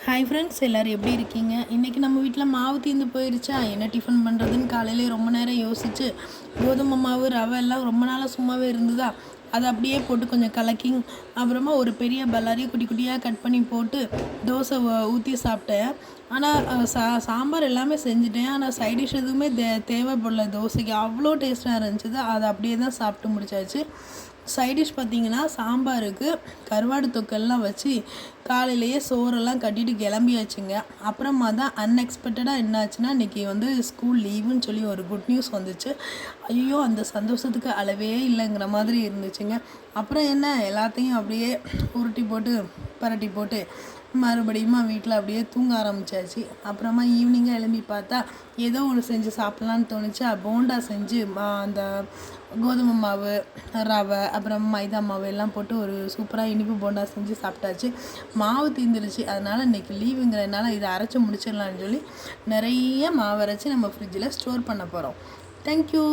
Hi friends, எல்லோரும் எப்படி இருக்கீங்க? இன்றைக்கி நம்ம வீட்டில் மாவு தீர்ந்து போயிடுச்சா, என்ன டிஃபன் பண்ணுறதுன்னு காலையிலே ரொம்ப நேரம் யோசித்து கோதுமை மாவு ரவை எல்லாம் ரொம்ப நாளாக சும்மாவே இருந்ததா, அதை அப்படியே போட்டு கொஞ்சம் கலக்கி அப்புறமா ஒரு பெரிய பல்லாரியை குட்டி குட்டியாக கட் பண்ணி போட்டு தோசை ஊற்றி சாப்பிட்டேன். ஆனால் சாம்பார் எல்லாமே செஞ்சுட்டேன். ஆனால் சைடிஷ் எதுவுமே தேவைப்படல. தோசைக்கு அவ்வளோ டேஸ்ட்டாக இருந்துச்சு. அதை அப்படியே தான் சாப்பிட்டு முடிச்சாச்சு. சைடிஷ் பார்த்திங்கன்னா சாம்பாருக்கு கருவாடு தொக்கெல்லாம் வச்சு காலையிலேயே சோறெல்லாம் கட்டிட்டு கிளம்பியாச்சுங்க. அப்புறமா தான் அன்எக்ஸ்பெக்டடாக என்னாச்சுன்னா, இன்றைக்கி ஸ்கூல் லீவுன்னு சொல்லி ஒரு குட் நியூஸ் வந்துச்சு. ஐயோ, அந்த சந்தோஷத்துக்கு அளவே இல்லைங்கிற மாதிரி இருந்துச்சுங்க. அப்புறம் என்ன, எல்லாத்தையும் அப்படியே உருட்டி போட்டு பரட்டி போட்டு மறுபடியும் வீட்டில் அப்படியே தூங்க ஆரம்பித்தாச்சு. அப்புறமா ஈவினிங்காக எழும்பி பார்த்தா ஏதோ ஒன்று செஞ்சு சாப்பிட்லான்னு தோணுச்சு. போண்டா செஞ்சு அந்த கோதுமை மாவு ரவை அப்புறம் மைதா மாவு எல்லாம் போட்டு ஒரு சூப்பராக இனிப்பு போண்டா செஞ்சு சாப்பிட்டாச்சு. மாவு தீர்ந்துருச்சு. அதனால் இன்றைக்கி லீவுங்கிறதுனால இதை அரைச்சி முடிச்சிடலான்னு சொல்லி நிறைய மாவு அரைச்சி நம்ம ஃப்ரிட்ஜில் ஸ்டோர் பண்ண போகிறோம். தேங்க்யூ.